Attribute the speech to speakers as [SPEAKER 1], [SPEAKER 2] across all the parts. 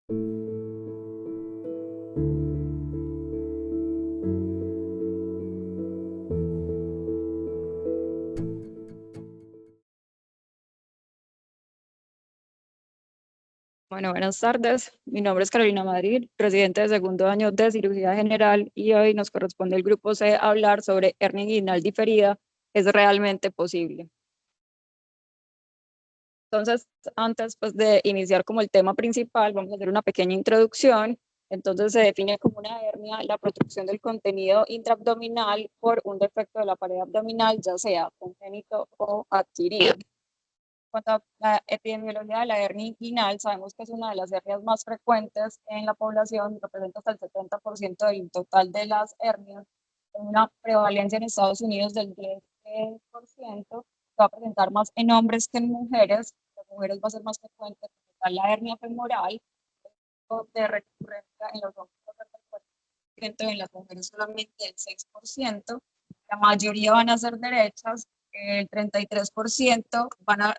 [SPEAKER 1] Bueno, buenas tardes. Mi nombre es Carolina Madrid, residente de segundo año de cirugía general, y hoy nos corresponde el grupo C hablar sobre hernia inguinal diferida. ¿Es realmente posible? Entonces, antes pues, de iniciar como el tema principal, vamos a hacer una pequeña introducción. Entonces, se define como una hernia la protrusión del contenido intraabdominal por un defecto de la pared abdominal, ya sea congénito o adquirido. Cuanto a la epidemiología de la hernia inguinal, sabemos que es una de las hernias más frecuentes en la población, representa hasta el 70% del total de las hernias, con una prevalencia en Estados Unidos del 10%. Va a presentar más en hombres que en mujeres. Las mujeres va a ser más frecuente la hernia femoral, de recurrencia en los hombres en las mujeres solamente el 6%. La mayoría van a ser derechas, el 33% van a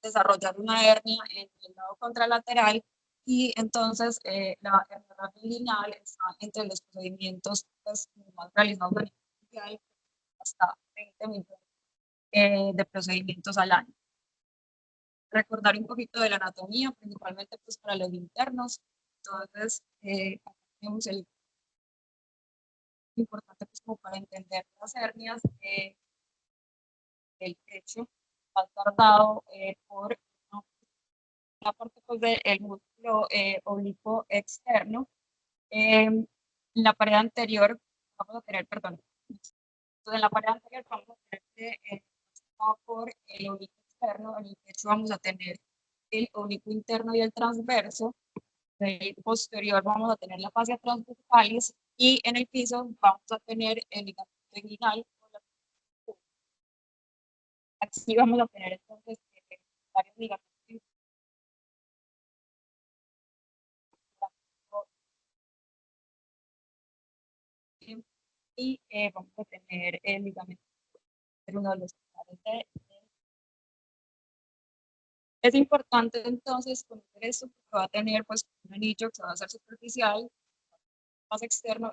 [SPEAKER 1] desarrollar una hernia en el lado contralateral, y entonces la hernia inguinal está entre los procedimientos pues, más realizados a nivel mundial, hasta 20 millones de procedimientos al año. Recordar un poquito de la anatomía, principalmente pues, para los internos. Entonces, tenemos el importante pues, como para entender las hernias, el pecho va a estar dado por la parte pues, del músculo oblicuo externo. En la pared anterior vamos a tener, perdón, entonces en la pared anterior vamos a tener por el oblicuo externo. En el pecho vamos a tener el oblicuo interno y el transverso. En el posterior vamos a tener la fascia transversalis, y en el piso vamos a tener el ligamento inguinal. Así vamos a tener entonces varios ligamentos y vamos a tener el ligamento uno de los pilares Es importante entonces conocer esto, porque va a tener pues un anillo que va a ser superficial, más externo,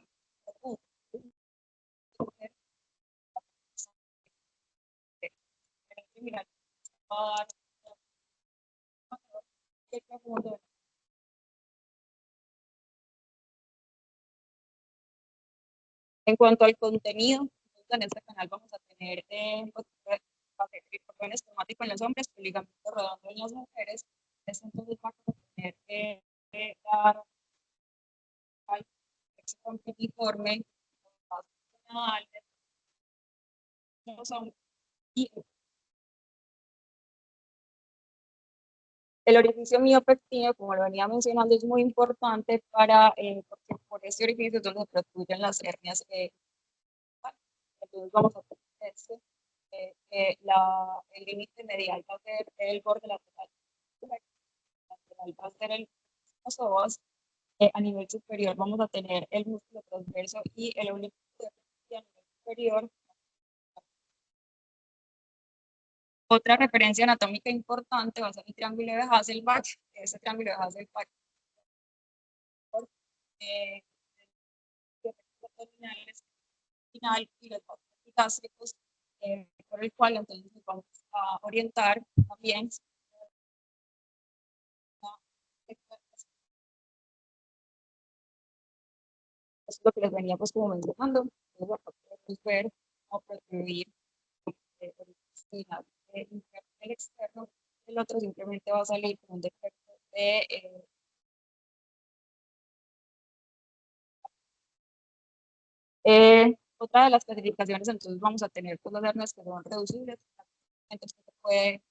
[SPEAKER 1] en cuanto al contenido, en este canal vamos a tener patrón esquemático en los hombres, ligamento redondo en las mujeres. Entonces vamos a tener la sexo competiforme, y el orificio miopectíneo, como lo venía mencionando, es muy importante porque por este orificio es donde se producen las hernias. Entonces vamos a tener el límite medial va a ser el borde lateral, va a ser los ojos. A nivel superior vamos a tener el músculo transverso y el oblicuo a nivel superior. Otra referencia anatómica importante va a ser el triángulo de Hasselbalch. Ese triángulo de Hasselbalch eh, final y los gástricos, por el cual entonces nos vamos a orientar también es lo que les venía pues como mencionando. Entonces, podemos ver o percibir el externo. El otro simplemente va a salir con un defecto de otra de las clasificaciones. Entonces vamos a tener pues, las hernias que son reducibles, entonces se puede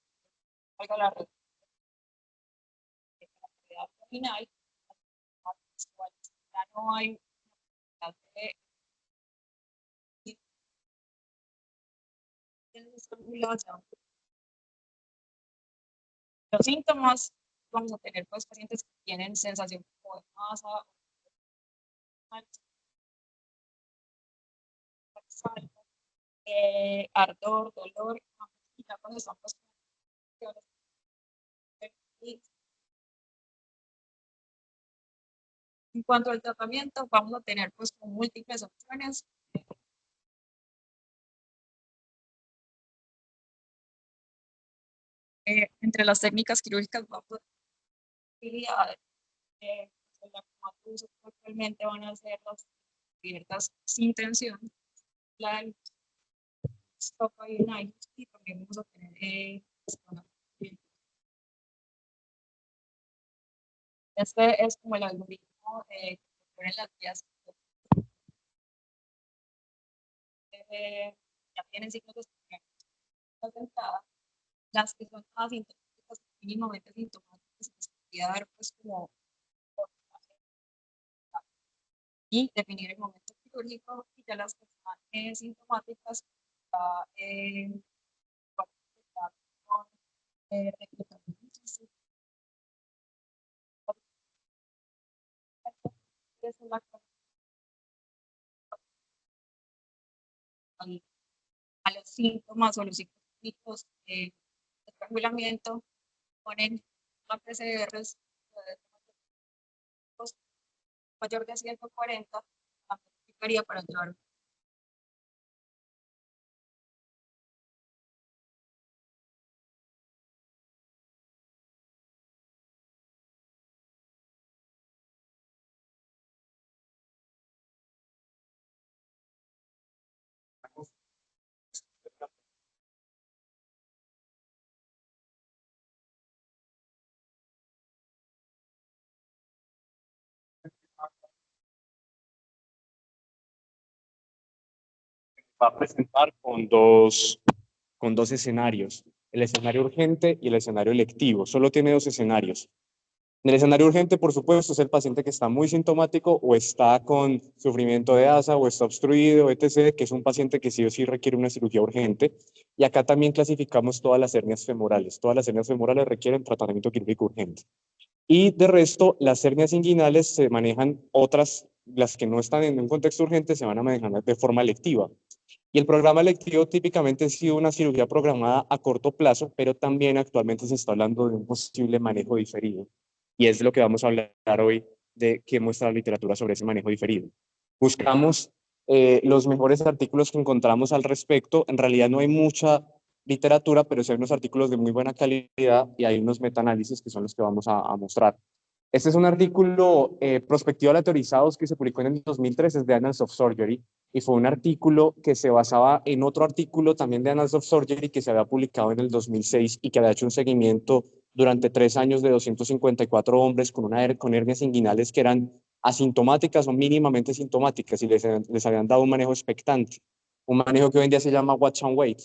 [SPEAKER 1] valga la red abdominal, ya no hay los síntomas. Vamos a tener pues, pacientes que tienen sensación de masa, ardor, dolor, y ya cuando estamos En cuanto al tratamiento, vamos a tener pues como múltiples opciones. Entre las técnicas quirúrgicas vamos a tener la que más se usa actualmente van a ser las cubiertas sin tensión, la del stop y y también vamos a tener este es como el algoritmo que pone las vías ya tienen signos de dentadas, las que son asintomáticas, mínimamente sintomáticas, se podría dar pues como y definir el momento quirúrgico y ya las que están sintomáticas eh, con a los síntomas o los signos clínicos de estrangulamiento ponen la PCRs mayor de 140, aplicaría para entrar.
[SPEAKER 2] Va a presentar con dos escenarios, el escenario urgente y el escenario electivo. Solo tiene dos escenarios. En el escenario urgente, por supuesto, es el paciente que está muy sintomático o está con sufrimiento de asa o está obstruido, etc., que es un paciente que sí o sí requiere una cirugía urgente. Y acá también clasificamos todas las hernias femorales. Todas las hernias femorales requieren tratamiento quirúrgico urgente. Y de resto, las hernias inguinales se manejan otras, las que no están en un contexto urgente, se van a manejar de forma electiva. Y el programa electivo típicamente ha sido una cirugía programada a corto plazo, pero también actualmente se está hablando de un posible manejo diferido. Y es de lo que vamos a hablar hoy, de qué muestra la literatura sobre ese manejo diferido. Buscamos los mejores artículos que encontramos al respecto. En realidad no hay mucha literatura, pero sí hay unos artículos de muy buena calidad y hay unos metaanálisis que son los que vamos a mostrar. Este es un artículo prospectivo aleatorizados que se publicó en el 2003, es de Annals of Surgery, y fue un artículo que se basaba en otro artículo también de Annals of Surgery que se había publicado en el 2006 y que había hecho un seguimiento durante 3 años de 254 hombres con hernias inguinales que eran asintomáticas o mínimamente sintomáticas y les habían dado un manejo expectante, un manejo que hoy en día se llama watch and wait.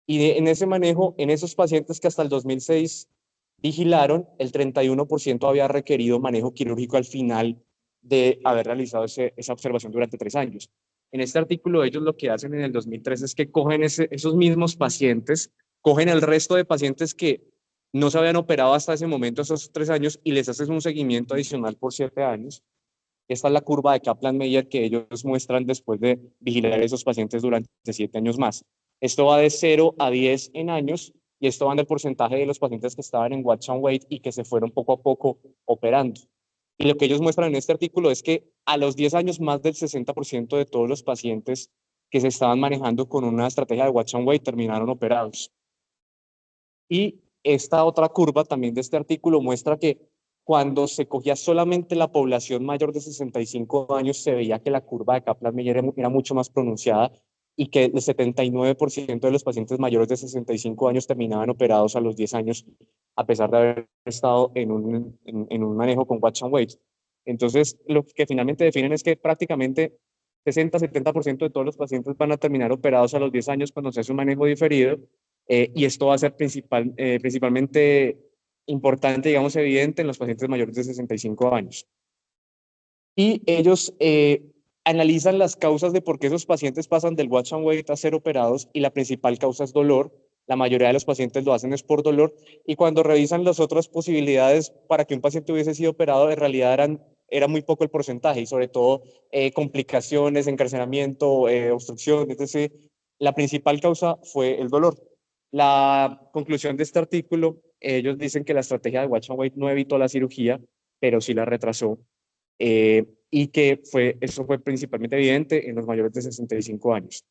[SPEAKER 2] Y en ese manejo, en esos pacientes que hasta el 2006 vigilaron, el 31% había requerido manejo quirúrgico al final de haber realizado esa observación durante 3 años. En este artículo ellos lo que hacen en el 2003 es que cogen esos mismos pacientes, cogen el resto de pacientes que no se habían operado hasta ese momento, esos 3 años, y les hacen un seguimiento adicional por 7 años. Esta es la curva de Kaplan-Meier que ellos muestran después de vigilar a esos pacientes durante 7 años más. Esto va de 0 a 10 en años y esto va del porcentaje de los pacientes que estaban en watch and wait y que se fueron poco a poco operando. Y lo que ellos muestran en este artículo es que a los 10 años más del 60% de todos los pacientes que se estaban manejando con una estrategia de watch and wait terminaron operados. Y esta otra curva también de este artículo muestra que cuando se cogía solamente la población mayor de 65 años, se veía que la curva de Kaplan-Meier era mucho más pronunciada y que el 79% de los pacientes mayores de 65 años terminaban operados a los 10 años, a pesar de haber estado en un manejo con watch and wait. Entonces, lo que finalmente definen es que prácticamente 60-70% de todos los pacientes van a terminar operados a los 10 años cuando se hace un manejo diferido, y esto va a ser principalmente importante, digamos, evidente en los pacientes mayores de 65 años. Y ellos analizan las causas de por qué esos pacientes pasan del watch and wait a ser operados y la principal causa es dolor. La mayoría de los pacientes lo hacen es por dolor y cuando revisan las otras posibilidades para que un paciente hubiese sido operado, en realidad era muy poco el porcentaje y sobre todo complicaciones, encarcelamiento, obstrucción, es decir, la principal causa fue el dolor. La conclusión de este artículo, ellos dicen que la estrategia de watch and wait no evitó la cirugía, pero sí la retrasó. y que eso fue principalmente evidente en los mayores de 65 años.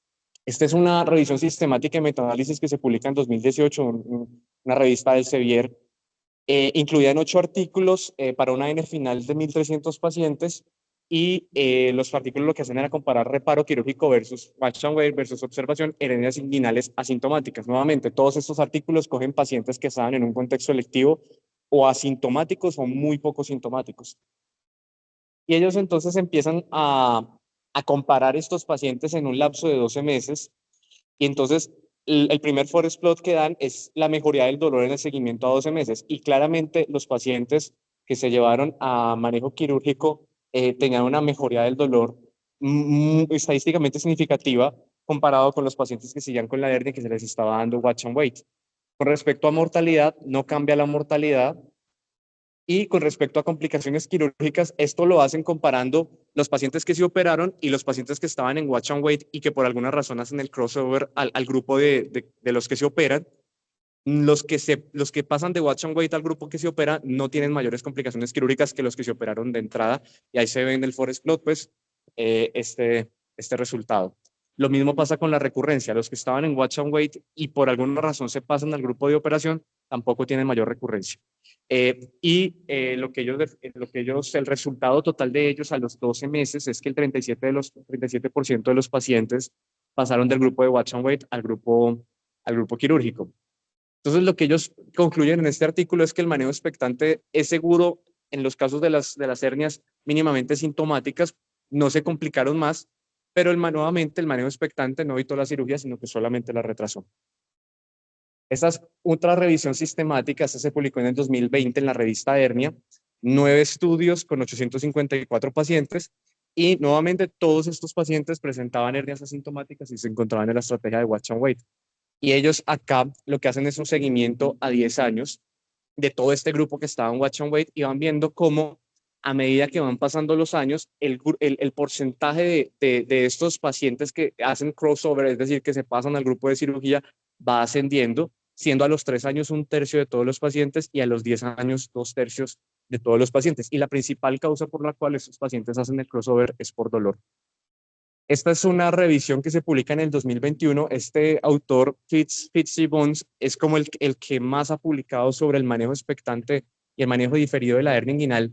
[SPEAKER 2] Esta es una revisión sistemática de metaanálisis que se publica en 2018, una revista del Sevier, incluida en 8 artículos para una N final de 1.300 pacientes, y los artículos lo que hacen era comparar reparo quirúrgico versus watch and wait versus observación en hernias inguinales asintomáticas. Nuevamente, todos estos artículos cogen pacientes que estaban en un contexto electivo o asintomáticos o muy poco sintomáticos. Y ellos entonces empiezan a comparar estos pacientes en un lapso de 12 meses. Y entonces el primer forest plot que dan es la mejoría del dolor en el seguimiento a 12 meses. Y claramente los pacientes que se llevaron a manejo quirúrgico tenían una mejoría del dolor estadísticamente significativa comparado con los pacientes que seguían con la hernia que se les estaba dando watch and wait. Con respecto a mortalidad, no cambia la mortalidad. Y con respecto a complicaciones quirúrgicas, esto lo hacen comparando los pacientes que se operaron y los pacientes que estaban en watch and wait y que por alguna razón hacen el crossover al grupo de los que se operan. Los que pasan de watch and wait al grupo que se opera no tienen mayores complicaciones quirúrgicas que los que se operaron de entrada. Y ahí se ve en el forest plot, pues, este resultado. Lo mismo pasa con la recurrencia. Los que estaban en watch and wait y por alguna razón se pasan al grupo de operación tampoco tienen mayor recurrencia. El resultado total de ellos a los 12 meses es que el 37% de los pacientes pasaron del grupo de watch and wait al grupo quirúrgico. Entonces, lo que ellos concluyen en este artículo es que el manejo expectante es seguro en los casos de las hernias mínimamente sintomáticas, no se complicaron más, pero nuevamente el manejo expectante no evitó la cirugía, sino que solamente la retrasó. Esta es otra revisión sistemática, esta se publicó en el 2020 en la revista Hernia, 9 estudios con 854 pacientes, y nuevamente todos estos pacientes presentaban hernias asintomáticas y se encontraban en la estrategia de watch and wait. Y ellos acá lo que hacen es un seguimiento a 10 años de todo este grupo que estaba en watch and wait y van viendo cómo a medida que van pasando los años, el porcentaje de estos pacientes que hacen crossover, es decir, que se pasan al grupo de cirugía, va ascendiendo, siendo a los 3 años 1/3 de todos los pacientes y a los 10 años 2/3 de todos los pacientes. Y la principal causa por la cual estos pacientes hacen el crossover es por dolor. Esta es una revisión que se publica en el 2021. Este autor, Fitzsimmons, es como el que más ha publicado sobre el manejo expectante y el manejo diferido de la hernia inguinal.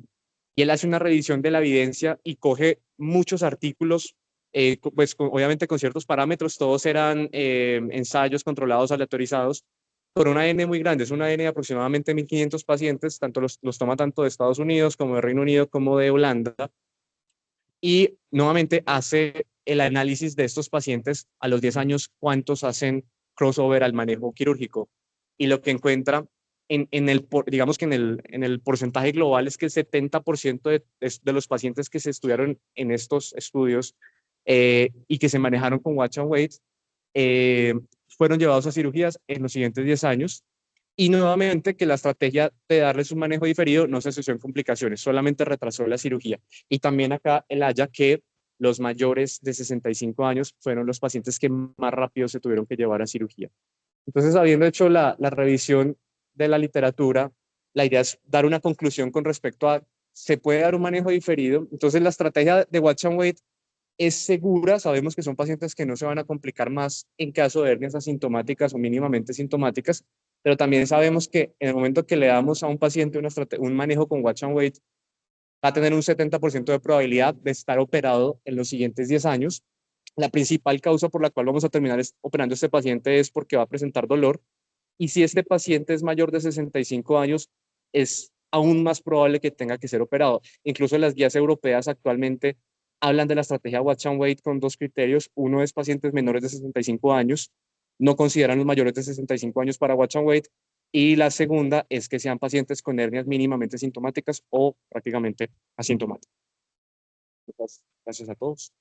[SPEAKER 2] Y él hace una revisión de la evidencia y coge muchos artículos, pues obviamente con ciertos parámetros, todos eran ensayos controlados, aleatorizados, por una N muy grande, es una N de aproximadamente 1.500 pacientes, los toma tanto de Estados Unidos como de Reino Unido como de Holanda, y nuevamente hace el análisis de estos pacientes a los 10 años, cuántos hacen crossover al manejo quirúrgico. Y lo que encuentra digamos que en el porcentaje global es que el 70% de los pacientes que se estudiaron en estos estudios y que se manejaron con watch and wait fueron llevados a cirugías en los siguientes 10 años. Y nuevamente que la estrategia de darles un manejo diferido no se asoció en complicaciones, solamente retrasó la cirugía. Y también acá él halla que los mayores de 65 años fueron los pacientes que más rápido se tuvieron que llevar a cirugía. Entonces, habiendo hecho la revisión de la literatura, la idea es dar una conclusión con respecto a, ¿se puede dar un manejo diferido? Entonces, la estrategia de watch and wait es segura, sabemos que son pacientes que no se van a complicar más en caso de hernias asintomáticas o mínimamente sintomáticas, pero también sabemos que en el momento que le damos a un paciente un manejo con watch and wait, va a tener un 70% de probabilidad de estar operado en los siguientes 10 años. La principal causa por la cual vamos a terminar operando a este paciente es porque va a presentar dolor, y si este paciente es mayor de 65 años, es aún más probable que tenga que ser operado. Incluso las guías europeas actualmente hablan de la estrategia watch and wait con 2 criterios. Uno es pacientes menores de 65 años, no consideran los mayores de 65 años para watch and wait. Y la segunda es que sean pacientes con hernias mínimamente sintomáticas o prácticamente asintomáticas. Gracias a todos.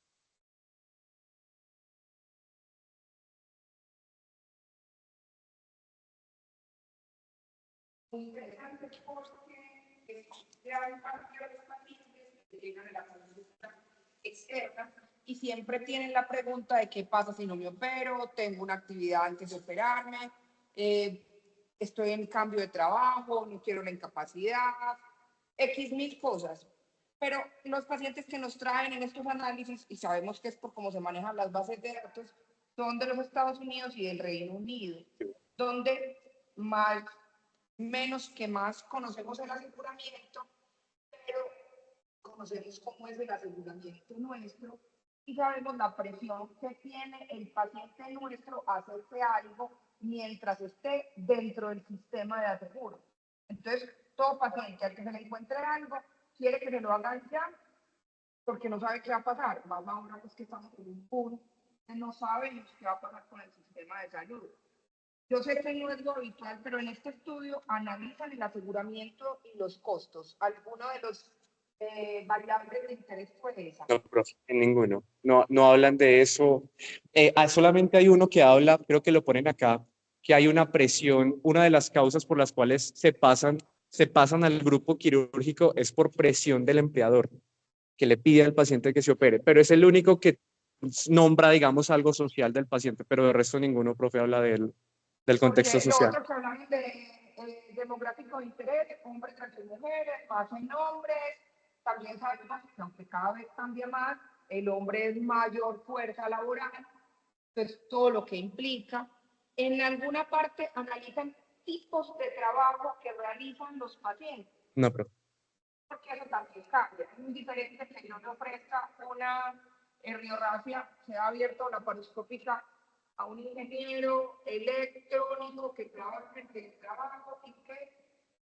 [SPEAKER 3] Interesante porque gran parte de los pacientes que llegan a la consulta externa y siempre tienen la pregunta de qué pasa si no me opero, tengo una actividad antes de operarme, estoy en cambio de trabajo, no quiero la incapacidad, X mil cosas. Pero los pacientes que nos traen en estos análisis, y sabemos que es por cómo se manejan las bases de datos, son de los Estados Unidos y del Reino Unido, donde más, menos que más conocemos el aseguramiento, pero conocemos cómo es el aseguramiento nuestro y sabemos la presión que tiene el paciente nuestro a hacerse algo mientras esté dentro del sistema de aseguro. Entonces, todo paciente al que se le encuentre algo quiere que se lo hagan ya porque no sabe qué va a pasar. Más ahora pues que estamos en un punto que no sabemos qué va a pasar con el sistema de salud. Yo sé que no es lo habitual, pero en este estudio analizan el aseguramiento y los costos. ¿Alguno de los variables de interés fue esa?
[SPEAKER 2] No, profe, en ninguno. No, no hablan de eso. Solamente hay uno que habla, creo que lo ponen acá, que hay una presión. Una de las causas por las cuales se pasan al grupo quirúrgico es por presión del empleador, que le pide al paciente que se opere. Pero es el único que nombra, digamos, algo social del paciente, pero de resto ninguno, profe, habla del contexto
[SPEAKER 3] Porque lo
[SPEAKER 2] social.
[SPEAKER 3] otro que hablamos de demográfico de interés, hombres versus mujeres, más en hombres, también sabemos que aunque cada vez cambia más, el hombre es mayor fuerza laboral, entonces todo lo que implica. En alguna parte analizan tipos de trabajo que realizan los pacientes,
[SPEAKER 2] No, profe.
[SPEAKER 3] porque eso también cambia. Es muy diferente que yo le ofrezca una herniorragia, se ha abierto la paroscópica a un ingeniero electrónico que trabaja en el trabajo y que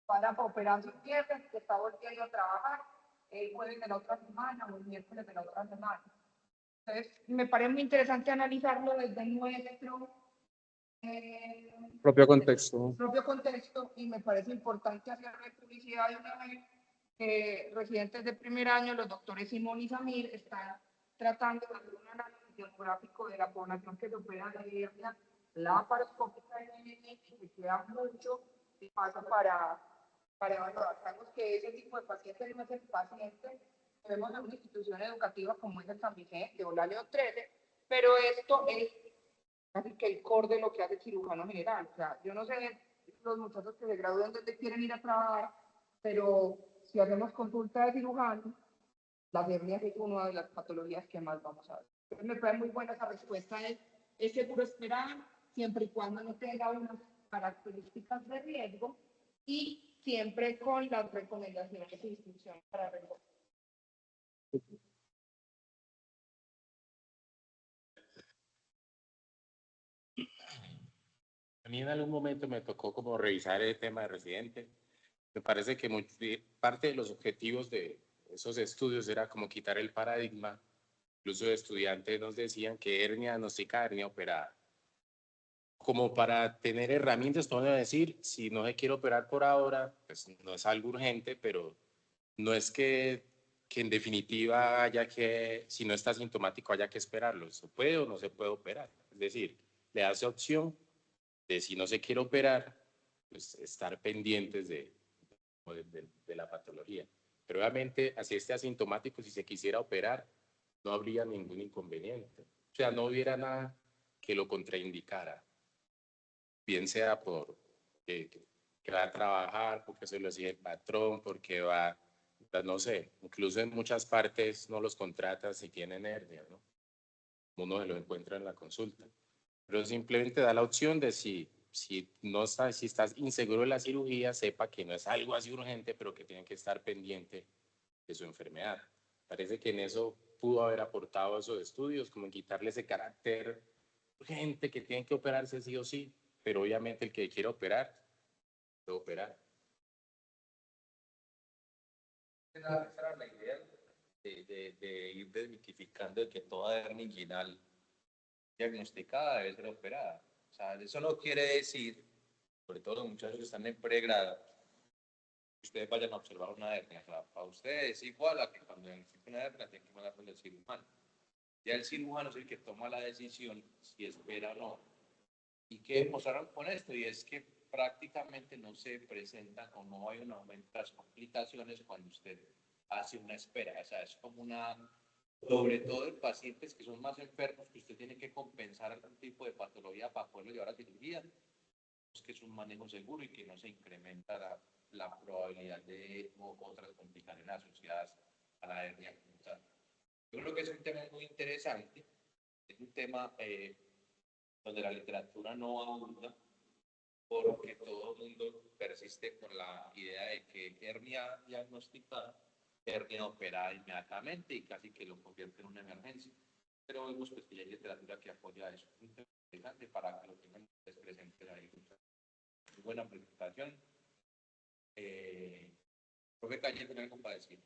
[SPEAKER 3] para operar sus piernas, que está volviendo a trabajar el jueves de la otra semana o el miércoles de la otra semana. Entonces, me parece muy interesante analizarlo desde nuestro
[SPEAKER 2] Propio contexto.
[SPEAKER 3] propio contexto y me parece importante hacer publicidad de una vez que residentes de primer año, los doctores Simón y Samir, están tratando de hacer un análisis demográfico de la población que se opera de hernia laparoscópica y que queda mucho espacio para evaluar. Sabemos que ese tipo de pacientes no es el paciente que vemos en una institución educativa como es el San Vicente o la Leo 13, pero esto es casi que el core de lo que hace el cirujano general. O sea, yo no sé los muchachos que se gradúan donde quieren ir a trabajar, pero si hacemos consulta de cirujano, la hernias es una de las patologías que más vamos a ver. Entonces me parece muy buena esa respuesta. Es seguro esperar siempre y cuando no tenga unas características de riesgo y siempre con las recomendaciones e instrucciones para reembolso.
[SPEAKER 4] A mí en algún momento me tocó como revisar el tema de residente. Me parece que parte de los objetivos de esos estudios era como quitar el paradigma. Incluso de estudiantes nos decían que hernia diagnosticada, hernia operada. Como para tener herramientas, no voy a decir, si no se quiere operar por ahora, pues no es algo urgente, pero no es que en definitiva haya que, si no está sintomático, haya que esperarlo. ¿Se puede o no se puede operar? Es decir, le hace opción de si no se quiere operar, pues estar pendientes de la patología. Pero obviamente, así esté asintomático, si se quisiera operar, no habría ningún inconveniente. O sea, no hubiera nada que lo contraindicara, bien sea por que va a trabajar, porque se lo exige el patrón, porque va, no sé, incluso en muchas partes no los contratan si tienen hernia, ¿no? Uno se lo encuentra en la consulta. Pero simplemente da la opción de si estás inseguro de la cirugía, sepa que no es algo así urgente, pero que tienen que estar pendiente de su enfermedad. Parece que en eso pudo haber aportado esos estudios, como en quitarle ese carácter urgente que tienen que operarse sí o sí, pero obviamente el que quiere operar, puede operar.
[SPEAKER 5] Esa era la idea de ir desmitificando de que toda hernia inguinal diagnosticada debe ser operada. O sea, eso no quiere decir, sobre todo los muchachos que están en pregrado, que ustedes vayan a observar una hernia. O sea, para ustedes es igual a que cuando diagnostican una hernia tienen que mandar con el cirujano. Ya el cirujano es el que toma la decisión si espera o no. ¿Y qué demostraron con esto? Y es que prácticamente no se presentan o no hay un aumento de las complicaciones cuando usted hace una espera. O sea, es como una, sobre todo en pacientes que son más enfermos, que usted tiene que compensar algún tipo de patología para poderlo llevar a cirugía, pues que es un manejo seguro y que no se incrementa la probabilidad de otras complicaciones asociadas a la hernia como tal. Yo creo que es un tema muy interesante, es un tema donde la literatura no abunda, porque todo el mundo persiste con la idea de que hernia diagnosticada, hernia operada inmediatamente y casi que lo convierte en una emergencia. Pero vemos pues, que hay literatura que apoya eso. Es un tema interesante para que lo tengan presentes ahí. Muy buena presentación. Profe Calle, ¿tiene algo para decir?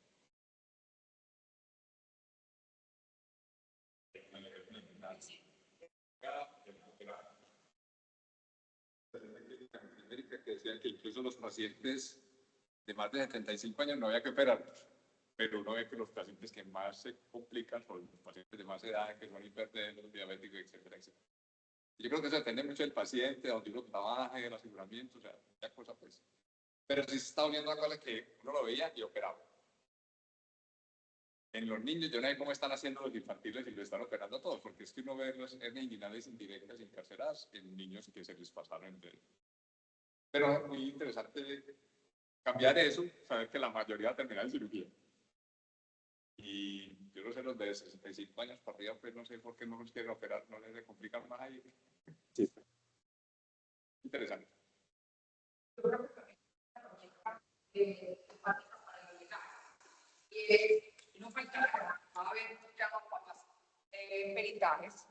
[SPEAKER 6] Que decían que incluso los pacientes de más de 75 años no había que operarlos, pero uno ve que los pacientes que más se complican son los pacientes de más edad, que son hipertensos, diabéticos, etcétera, etcétera. Yo creo que eso depende mucho del paciente, de donde uno trabaje, del aseguramiento, o sea, muchas cosas pues. Pero sí se está uniendo a cosas que uno lo veía y operaba. En los niños, yo no sé cómo están haciendo los infantiles y lo están operando a todos, porque es que uno ve las hernias inguinales indirectas y encarceladas en niños que se les pasaron de... Pero muy interesante cambiar eso, saber que la mayoría termina en cirugía. Y yo no sé, los de 65 años para arriba, pues no sé por qué no los quieren operar, no les complican más ahí.
[SPEAKER 2] Sí.
[SPEAKER 6] Interesante.
[SPEAKER 3] No falta a ver ya peritajes.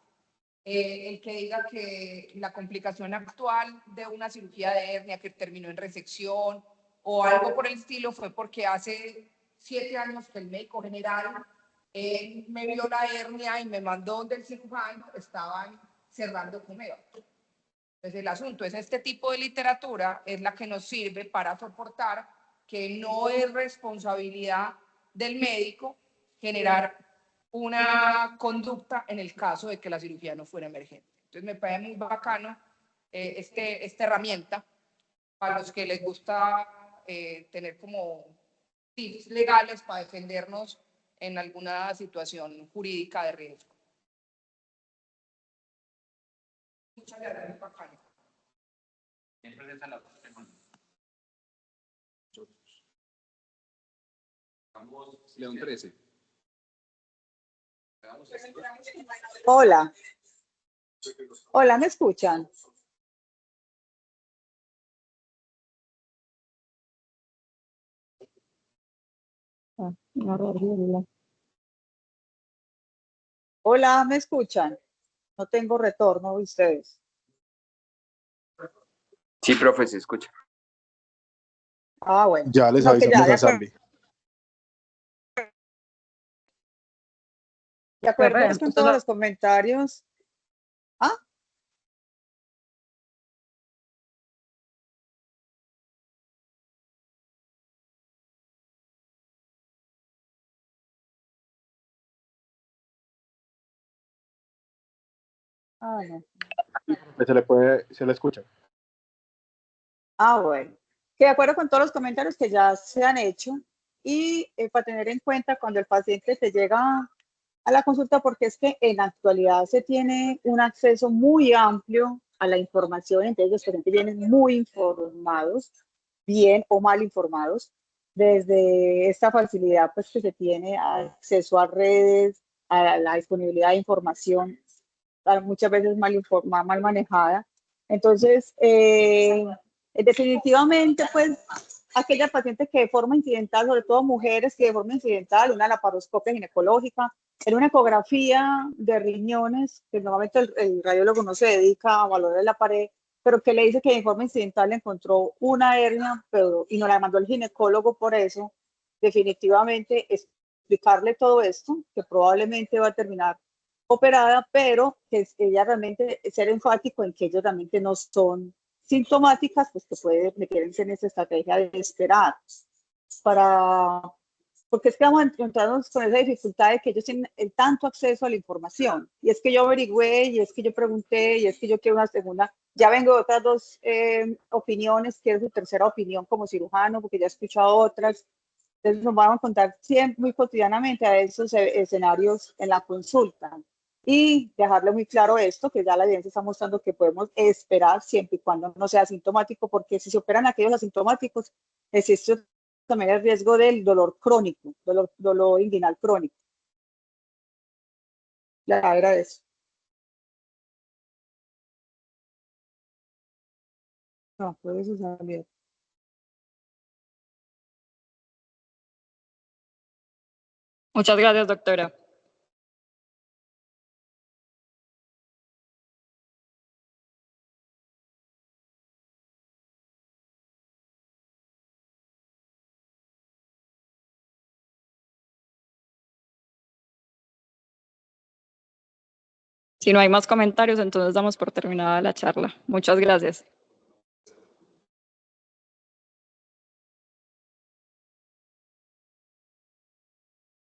[SPEAKER 3] El que diga que la complicación actual de una cirugía de hernia que terminó en resección o algo por el estilo fue porque hace 7 años que el médico general me vio la hernia y me mandó donde el cirujano estaban cerrando comeo. Entonces el asunto es este tipo de literatura es la que nos sirve para soportar que no es responsabilidad del médico generar una conducta en el caso de que la cirugía no fuera emergente. Entonces me parece muy bacano esta herramienta para los que les gusta tener como tips legales para defendernos en alguna situación jurídica de riesgo. Muchas gracias, bacano.
[SPEAKER 5] Siempre es la semana. Vamos,
[SPEAKER 6] León 13.
[SPEAKER 7] Hola. Hola, ¿me escuchan? Hola, ¿me escuchan? No tengo retorno de ustedes.
[SPEAKER 8] Sí, profe, se escucha.
[SPEAKER 7] Ah, bueno.
[SPEAKER 9] Ya les
[SPEAKER 7] No, que
[SPEAKER 9] avisamos
[SPEAKER 7] ya,
[SPEAKER 9] a Sandy.
[SPEAKER 7] de acuerdo
[SPEAKER 1] Profe,
[SPEAKER 7] con
[SPEAKER 1] usted
[SPEAKER 7] todos
[SPEAKER 1] no-
[SPEAKER 7] los comentarios. ¿Ah? Ah, no.
[SPEAKER 9] Se le escucha.
[SPEAKER 7] Ah, bueno. Que de acuerdo con todos los comentarios que ya se han hecho y para tener en cuenta cuando el paciente te llega a la consulta, porque es que en la actualidad se tiene un acceso muy amplio a la información, entonces los pacientes vienen muy informados, bien o mal informados, desde esta facilidad pues que se tiene acceso a redes, a la disponibilidad de información, muchas veces mal manejada. Entonces, definitivamente, pues, aquellas pacientes que de forma incidental, sobre todo mujeres que de forma incidental, una laparoscopia ginecológica, en una ecografía de riñones, que normalmente el radiólogo no se dedica a valorar la pared, pero que le dice que de forma incidental le encontró una hernia, pero, y nos la mandó el ginecólogo por eso, definitivamente explicarle todo esto, que probablemente va a terminar operada, pero que ella realmente ser enfático en que ellos realmente no son sintomáticas, pues que puede meterse en esa estrategia de esperar para, porque es que vamos a encontrarnos con esa dificultad de que ellos tienen el tanto acceso a la información, y es que yo averigüé, y es que yo pregunté, y es que yo quiero una segunda, ya vengo de otras dos opiniones, quiero su tercera opinión como cirujano, porque ya he escuchado otras. Entonces nos vamos a contar siempre, muy cotidianamente, a esos escenarios en la consulta. Y dejarle muy claro esto, que ya la evidencia está mostrando que podemos esperar siempre y cuando no sea asintomático, porque si se operan aquellos asintomáticos, existe también el riesgo del dolor crónico, dolor inguinal crónico. Ya era eso. No, puede eso también.
[SPEAKER 1] Muchas gracias, doctora. Si no hay más comentarios, entonces damos por terminada la charla. Muchas gracias.